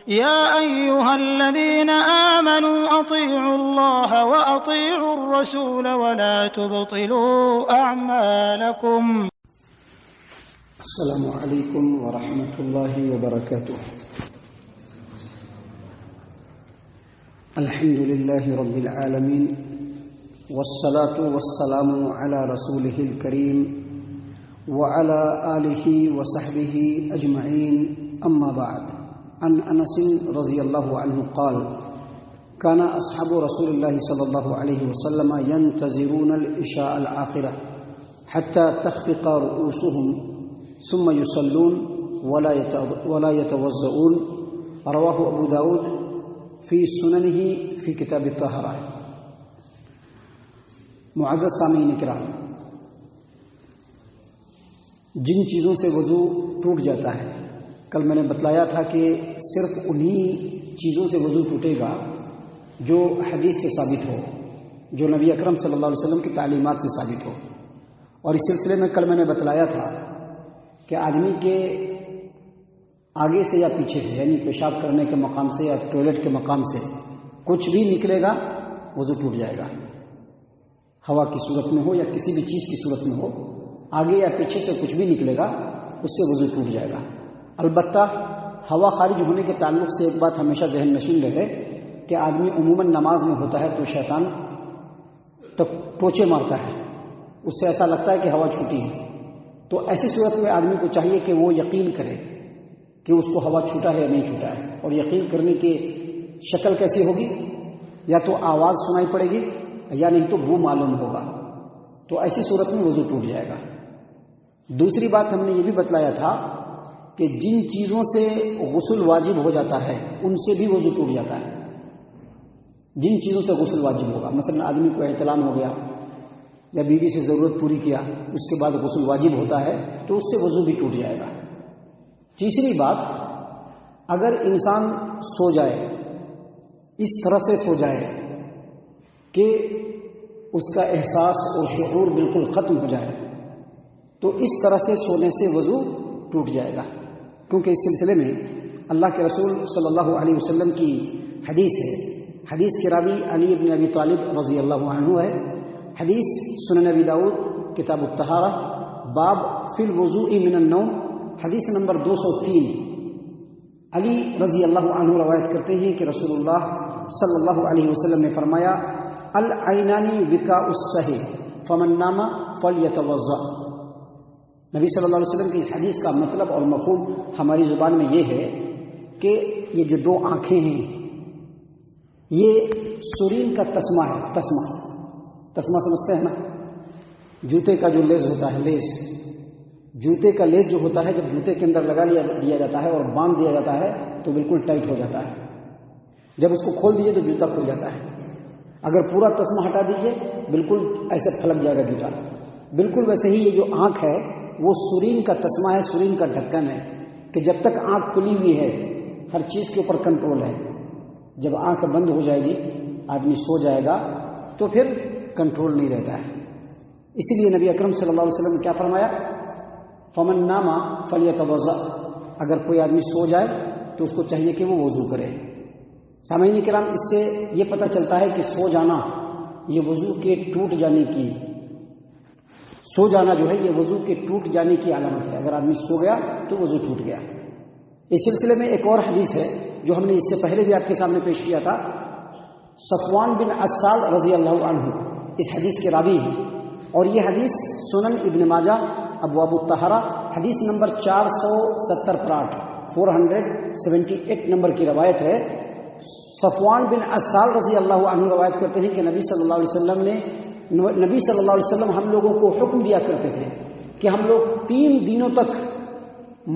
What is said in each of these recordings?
يا أيها الذين آمنوا أطيعوا الله وأطيعوا الرسول ولا تبطلوا أعمالكم. السلام علیکم ورحمۃ اللہ وبرکاتہ. الحمد للہ رب العالمین والصلاة والسلام على رسوله الكريم وعلى آله وصحبه أجمعين. أما بعد، عن أنس رضي الله عنه قال: كان أصحاب رسول الله صلى الله عليه وسلم ينتظرون العشاء الآخرة حتى تخفق رؤوسهم ثم يصلون ولا يتوضؤون. رواه أبو داود في سننه في كتاب الطهارة. معزز سامعین کرام، جن چیزوں سے وضو ٹوٹ جاتا ہے، کل میں نے بتلایا تھا کہ صرف انہی چیزوں سے وضو ٹوٹے گا جو حدیث سے ثابت ہو، جو نبی اکرم صلی اللہ علیہ وسلم کی تعلیمات سے ثابت ہو. اور اس سلسلے میں کل میں نے بتلایا تھا کہ آدمی کے آگے سے یا پیچھے سے، یعنی پیشاب کرنے کے مقام سے یا ٹوائلٹ کے مقام سے کچھ بھی نکلے گا وضو ٹوٹ جائے گا. ہوا کی صورت میں ہو یا کسی بھی چیز کی صورت میں ہو، آگے یا پیچھے سے کچھ بھی نکلے گا اس سے وضو ٹوٹ جائے گا. البتہ ہوا خارج ہونے کے تعلق سے ایک بات ہمیشہ ذہن نشین رہے کہ آدمی عموماً نماز میں ہوتا ہے تو شیطان ٹوچے مارتا ہے، اس سے ایسا لگتا ہے کہ ہوا چھوٹی ہے. تو ایسی صورت میں آدمی کو چاہیے کہ وہ یقین کرے کہ اس کو ہوا چھوٹا ہے یا نہیں چھوٹا ہے. اور یقین کرنے کی شکل کیسی ہوگی؟ یا تو آواز سنائی پڑے گی یا نہیں تو وہ معلوم ہوگا. تو ایسی صورت میں وضو ٹوٹ جائے گا. دوسری بات ہم نے یہ بھی بتلایا تھا کہ جن چیزوں سے غسل واجب ہو جاتا ہے ان سے بھی وضو ٹوٹ جاتا ہے. جن چیزوں سے غسل واجب ہوگا، مثلا آدمی کو احتلام ہو گیا یا بیوی سے ضرورت پوری کیا، اس کے بعد غسل واجب ہوتا ہے تو اس سے وضو بھی ٹوٹ جائے گا. تیسری بات، اگر انسان سو جائے، اس طرح سے سو جائے کہ اس کا احساس اور شعور بالکل ختم ہو جائے، تو اس طرح سے سونے سے وضو ٹوٹ جائے گا. کیونکہ اس سلسلے میں اللہ کے رسول صلی اللہ علیہ وسلم کی حدیث ہے. حدیث کے راوی علی بن ابی طالب رضی اللہ عنہ ہے. حدیث سنن ابی داؤد کتاب الطہارہ باب فی الوضوء من النوم، حدیث نمبر 203. علی رضی اللہ عنہ روایت کرتے ہیں کہ رسول اللہ صلی اللہ علیہ وسلم نے فرمایا: العینانی وقاء الصحیح فمن نام فلیتوضأ. نبی صلی اللہ علیہ وسلم کی اس حدیث کا مطلب اور مفہوم ہماری زبان میں یہ ہے کہ یہ جو دو آنکھیں ہیں یہ سرین کا تسمہ ہے. تسمہ سمجھتے ہیں نا؟ جوتے کا جو لیز ہوتا ہے، لیز، جوتے کا لیز جو ہوتا ہے جب جوتے کے اندر لگا دیا جاتا ہے اور باندھ دیا جاتا ہے تو بالکل ٹائٹ ہو جاتا ہے. جب اس کو کھول دیجیے تو جوتا کھل جاتا ہے. اگر پورا تسمہ ہٹا دیجیے بالکل ایسے پھلک جائے گا جوتا. بالکل ویسے ہی یہ جو آنکھ ہے وہ سرین کا تسمہ ہے، سرین کا ڈھکن ہے کہ جب تک آنکھ کھلی ہوئی ہے ہر چیز کے اوپر کنٹرول ہے. جب آنکھ بند ہو جائے گی، آدمی سو جائے گا تو پھر کنٹرول نہیں رہتا ہے. اسی لیے نبی اکرم صلی اللہ علیہ وسلم نے کیا فرمایا؟ فمن نام فلیتوضأ. اگر کوئی آدمی سو جائے تو اس کو چاہیے کہ وہ وضو کرے. سامعین کرام، اس سے یہ پتہ چلتا ہے کہ سو جانا یہ وضو کے ٹوٹ جانے کی، سو جانا جو ہے یہ وضو کے ٹوٹ جانے کی علامت ہے. اگر آدمی سو گیا تو وضو ٹوٹ گیا. اس سلسلے میں ایک اور حدیث ہے جو ہم نے اس سے پہلے بھی آپ کے سامنے پیش کیا تھا. صفوان بن عسال رضی اللہ عنہ اس حدیث کے راوی ہیں، اور یہ حدیث سنن ابن ماجہ ابواب الطہارہ حدیث نمبر 478 نمبر کی روایت ہے. صفوان بن عسال رضی اللہ عنہ روایت کرتے ہیں کہ نبی صلی اللہ علیہ وسلم ہم لوگوں کو حکم دیا کرتے تھے کہ ہم لوگ 3 دنوں تک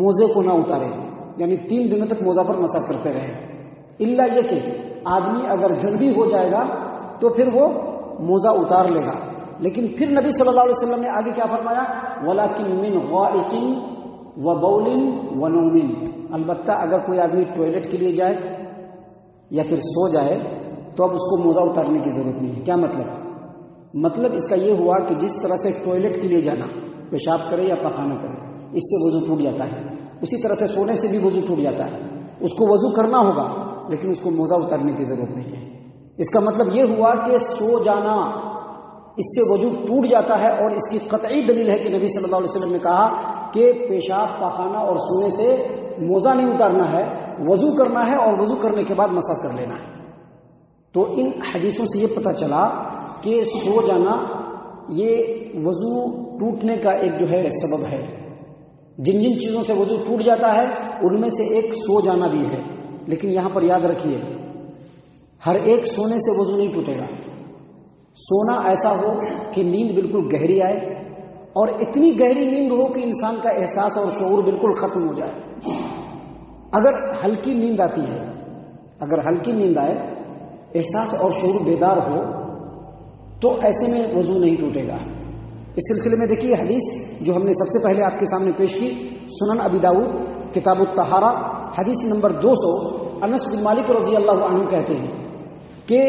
موزے کو نہ اتاریں، یعنی 3 دنوں تک موزہ پر مسح کرتے رہیں. الا یہ کہ آدمی اگر جنبی ہو جائے گا تو پھر وہ موزہ اتار لے گا. لیکن پھر نبی صلی اللہ علیہ وسلم نے آگے کیا فرمایا؟ وَلَكِن مِّنْ غَائِطٍ وَبَوْلٍ وَنَوْمٍ. البتہ اگر کوئی آدمی ٹوائلٹ کے لیے جائے یا پھر سو جائے تو اب اس کو موزہ اتارنے کی ضرورت نہیں ہے. کیا مطلب اس کا یہ ہوا کہ جس طرح سے ٹوائلٹ کے لیے جانا، پیشاب کرے یا پخانہ کرے، اس سے وضو ٹوٹ جاتا ہے، اسی طرح سے سونے سے بھی وضو ٹوٹ جاتا ہے. اس کو وضو کرنا ہوگا لیکن اس کو موزہ اتارنے کی ضرورت نہیں ہے۔ اس کا مطلب یہ ہوا کہ سو جانا اس سے وضو ٹوٹ جاتا ہے، اور اس کی قطعی دلیل ہے کہ نبی صلی اللہ علیہ وسلم نے کہا کہ پیشاب پاخانہ اور سونے سے موزہ نہیں اتارنا ہے، وضو کرنا ہے اور وضو کرنے کے بعد مسح کر لینا ہے۔ تو ان حدیثوں سے یہ پتہ چلا کہ سو جانا یہ وضو ٹوٹنے کا ایک جو ہے سبب ہے۔ جن جن چیزوں سے وضو ٹوٹ جاتا ہے ان میں سے ایک سو جانا بھی ہے، لیکن یہاں پر یاد رکھیے ہر ایک سونے سے وضو نہیں ٹوٹے گا۔ سونا ایسا ہو کہ نیند بالکل گہری آئے، اور اتنی گہری نیند ہو کہ انسان کا احساس اور شعور بالکل ختم ہو جائے۔ اگر ہلکی نیند آتی ہے، اگر ہلکی نیند آئے، احساس اور شعور بیدار ہو، تو ایسے میں وضو نہیں ٹوٹے گا۔ اس سلسلے میں دیکھیے حدیث جو ہم نے سب سے پہلے آپ کے سامنے پیش کی، سنن ابی داؤد کتاب الطہارہ حدیث نمبر 200، انس بن مالک رضی اللہ عنہ کہتے ہیں کہ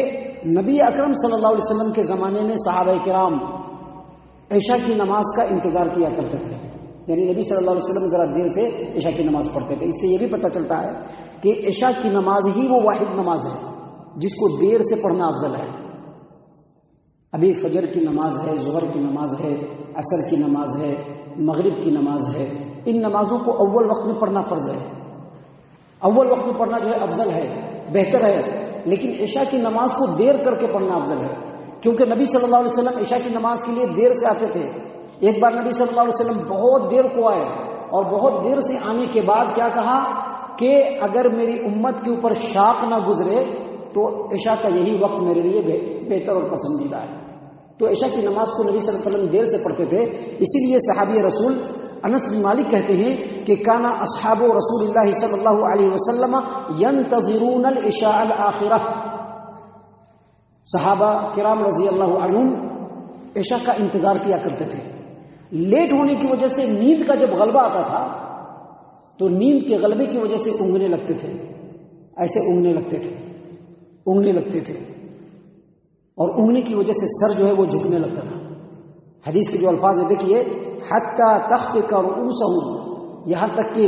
نبی اکرم صلی اللہ علیہ وسلم کے زمانے میں صحابہ کرام عشاء کی نماز کا انتظار کیا کرتے تھے، یعنی نبی صلی اللہ علیہ وسلم ذرا دیر سے عشاء کی نماز پڑھتے تھے۔ اس سے یہ بھی پتہ چلتا ہے کہ عشاء کی نماز ہی وہ واحد نماز ہے جس کو دیر سے پڑھنا افضل ہے۔ ابھی فجر کی نماز ہے، ظہر کی نماز ہے، عصر کی نماز ہے، مغرب کی نماز ہے، ان نمازوں کو اول وقت میں پڑھنا فرض ہے، اول وقت میں پڑھنا جو ہے افضل ہے، بہتر ہے، لیکن عشاء کی نماز کو دیر کر کے پڑھنا افضل ہے، کیونکہ نبی صلی اللہ علیہ وسلم عشاء کی نماز کے لیے دیر سے آتے تھے۔ ایک بار نبی صلی اللہ علیہ وسلم بہت دیر کو آئے، اور بہت دیر سے آنے کے بعد کیا کہا کہ اگر میری امت کے اوپر شاق نہ گزرے تو عشاء کا یہی وقت میرے لیے بہتر اور پسندیدہ ہے۔ تو عشاء کی نماز کو نبی صلی اللہ علیہ وسلم دیر سے پڑھتے تھے، اسی لیے صحابی رسول انس بن مالک کہتے ہیں کہ کانا اصحاب رسول اللہ صلی اللہ علیہ وسلم ينتظرون العشاء الآخرہ، صحابہ کرام رضی اللہ عنہم عشاء کا انتظار کیا کرتے تھے۔ لیٹ ہونے کی وجہ سے نیند کا جب غلبہ آتا تھا تو نیند کے غلبے کی وجہ سے اونگنے لگتے تھے، ایسے اونگنے لگتے تھے، اور اونگنے کی وجہ سے سر جو ہے وہ جھکنے لگتا تھا۔ حدیث کے جو الفاظ ہے دیکھیے، حتی تخفق رؤوسهم، یہاں تک کہ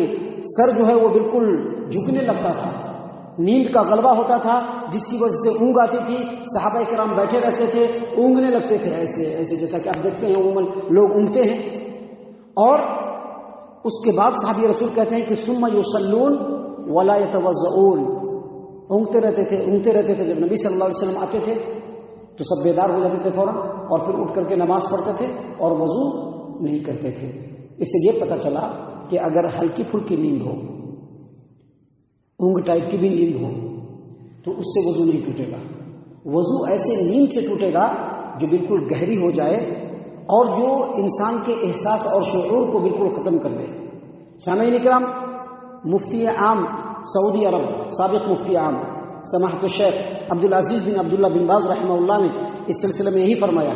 سر جو ہے وہ بالکل جھکنے لگتا تھا، نیند کا غلبہ ہوتا تھا جس کی وجہ سے اونگ آتی تھی، صحابہ کرام بیٹھے رہتے تھے، اونگنے لگتے تھے، ایسے جیسا کہ آپ دیکھتے ہیں عموماً لوگ اونگتے ہیں۔ اور اس کے بعد صحابی رسول کہتے ہیں کہ ثم یصلون ولا یتوضؤون، اونگتے رہتے تھے۔ جب نبی صلی اللہ علیہ وسلم آتے تھے تو سب بیدار ہو جاتے تھے فوراً، اور پھر اٹھ کر کے نماز پڑھتے تھے اور وضو نہیں کرتے تھے۔ اس سے یہ پتہ چلا کہ اگر ہلکی پھلکی نیند ہو، اونگ ٹائپ کی بھی نیند ہو، تو اس سے وضو نہیں ٹوٹے گا۔ وضو ایسے نیند سے ٹوٹے گا جو بالکل گہری ہو جائے اور جو انسان کے احساس اور شعور کو بالکل ختم کر دے۔ سامعین کرام، مفتی عام سعودی عرب، سابق مفتی عام سماحت الشیخ عبدالعزیز بن عبداللہ بن باز رحمہ اللہ نے اس سلسلے میں یہی فرمایا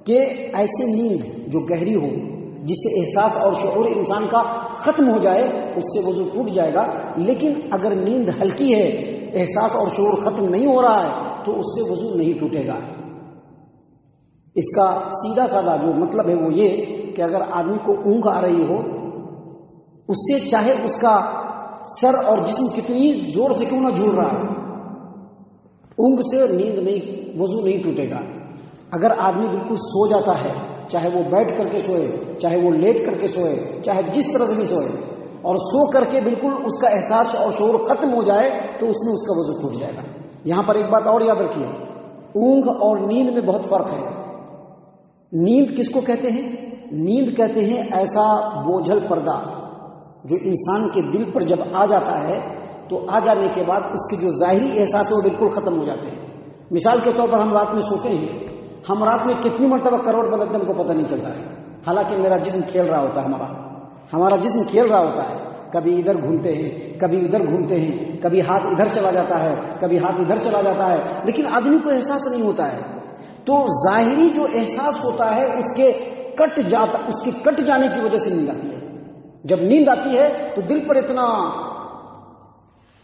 کہ ایسی نیند جو گہری ہو، جس سے احساس اور شعور انسان کا ختم ہو جائے، اس سے وضو ٹوٹ جائے گا۔ لیکن اگر نیند ہلکی ہے، احساس اور شعور ختم نہیں ہو رہا ہے، تو اس سے وضو نہیں ٹوٹے گا۔ اس کا سیدھا سادہ جو مطلب ہے وہ یہ کہ اگر آدمی کو اونگ آ رہی ہو، اس سے چاہے اس کا سر اور جسم کتنی زور سے کیوں نہ جھول رہا ہے، اونگ سے نیند نہیں، وضو نہیں ٹوٹے گا۔ اگر آدمی بالکل سو جاتا ہے، چاہے وہ بیٹھ کر کے سوئے، چاہے وہ لیٹ کر کے سوئے، چاہے جس طرح سے بھی سوئے، اور سو کر کے بالکل اس کا احساس اور شعور ختم ہو جائے، تو اس میں اس کا وضو ٹوٹ جائے گا۔ یہاں پر ایک بات اور یاد رکھیے، اونگ اور نیند میں بہت فرق ہے۔ نیند کس کو کہتے ہیں؟ نیند کہتے ہیں ایسا بوجھل پردہ جو انسان کے دل پر جب آ جاتا ہے تو آ جانے کے بعد اس کے جو ظاہری احساس ہے وہ بالکل ختم ہو جاتے ہیں۔ مثال کے طور پر ہم رات میں سوتے ہیں، ہم رات میں کتنی مرتبہ کروٹ بدلتے ہیں ہم کو پتہ نہیں چلتا ہے، حالانکہ میرا جسم کھیل رہا ہوتا ہے، ہمارا جسم کھیل رہا ہوتا ہے، کبھی ادھر گھومتے ہیں، کبھی ادھر گھومتے ہیں، کبھی ہاتھ ادھر چلا جاتا ہے، کبھی ہاتھ ادھر چلا جاتا ہے، لیکن آدمی کو احساس نہیں ہوتا ہے۔ تو ظاہری جو احساس ہوتا ہے اس کے کٹ جانے کی وجہ سے نیند آتی ہے۔ جب نیند آتی ہے تو دل پر اتنا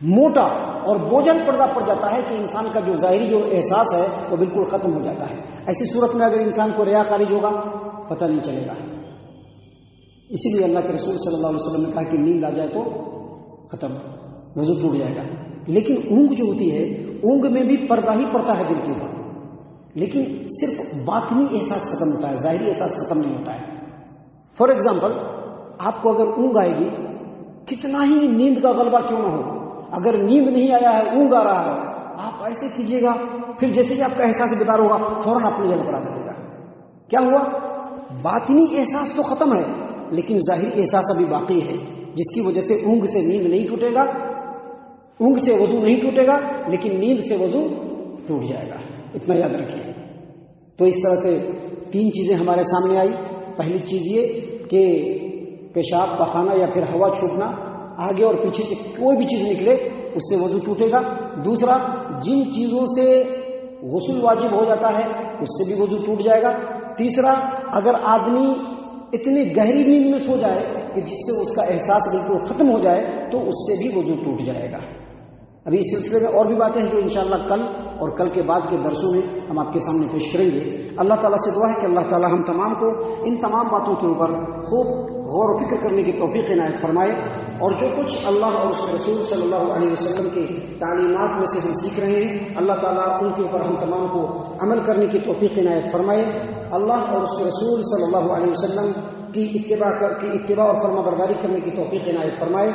موٹا اور بوجھل پردہ پڑ جاتا ہے کہ انسان کا جو ظاہری جو احساس ہے وہ بالکل ختم ہو جاتا ہے۔ ایسی صورت میں اگر انسان کو ریا خارج ہوگا پتہ نہیں چلے گا۔ اسی لیے اللہ کے رسول صلی اللہ علیہ وسلم نے کہا کہ نیند آ جائے تو ختم، وضو ٹوٹ جائے گا. لیکن اونگ جو ہوتی ہے اونگ میں بھی پردہ ہی پڑتا ہے دل کے اوپر، لیکن صرف باطنی احساس ختم ہوتا ہے، ظاہری احساس ختم نہیں ہوتا ہے. فار ایگزامپل آپ کو اگر اونگ آئے گی، کتنا ہی نیند کا غلبہ کیوں نہ ہو، اگر نیند نہیں آیا ہے اونگ آ رہا ہے، آپ ایسے کیجیے گا، پھر جیسے کہ آپ کا احساس بیدار ہوگا فوراً اپنی جگہ پر آ جائے گا. کیا ہوا؟ باطنی احساس تو ختم ہے لیکن ظاہری احساس ابھی باقی ہے، جس کی وجہ سے اونگ سے نیند نہیں ٹوٹے گا، اونگ سے وضو نہیں ٹوٹے گا، لیکن نیند سے وضو ٹوٹ جائے گا. اتنا یاد رکھیے. تو اس طرح سے 3 چیزیں ہمارے سامنے آئی. پہلی چیز یہ کہ پیشاب، پخانہ یا پھر ہوا چھوٹنا، آگے اور پیچھے سے کوئی بھی چیز نکلے اس سے وضو ٹوٹے گا. دوسرا، جن چیزوں سے غسل واجب ہو جاتا ہے اس سے بھی وضو ٹوٹ جائے گا. تیسرا، اگر آدمی اتنی گہری نیند میں سو جائے کہ جس سے اس کا احساس بالکل ختم ہو جائے تو اس سے بھی وضو ٹوٹ جائے گا. ابھی اس سلسلے میں اور بھی باتیں ہیں جو انشاءاللہ کل اور کل کے بعد کے درسوں میں ہم آپ کے سامنے پیش کریں گے. اللہ تعالیٰ سے دعا ہے کہ اللہ تعالیٰ ہم تمام کو ان تمام باتوں کے اوپر خوب غور و فکر کرنے کی توفیق عنایت فرمائے، اور جو کچھ اللہ اور اس کے رسول صلی اللہ علیہ وسلم کی تعلیمات میں سے ہم سیکھ رہے ہیں اللہ تعالیٰ ان کے اوپر ہم تمام کو عمل کرنے کی توفیق عنایت فرمائے. اللہ اور اس کے رسول صلی اللہ علیہ وسلم کی اتباع اور فرما برداری کرنے کی توفیق عنایت فرمائے.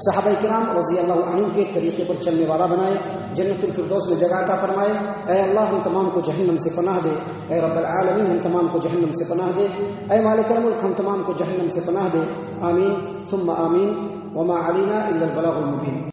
صحابہ کرام رضی اللہ عنہم کے طریقے پر چلنے والا بنائے. جنت الفردوس میں جگہ عطا فرمائے. اے اللہ ہم تمام کو جہنم سے پناہ دے. اے رب العالمین ہم تمام کو جہنم سے پناہ دے. اے مالک الملک ہم تمام کو جہنم سے پناہ دے. آمین ثم آمین. وما علینا الا البلاغ المبین.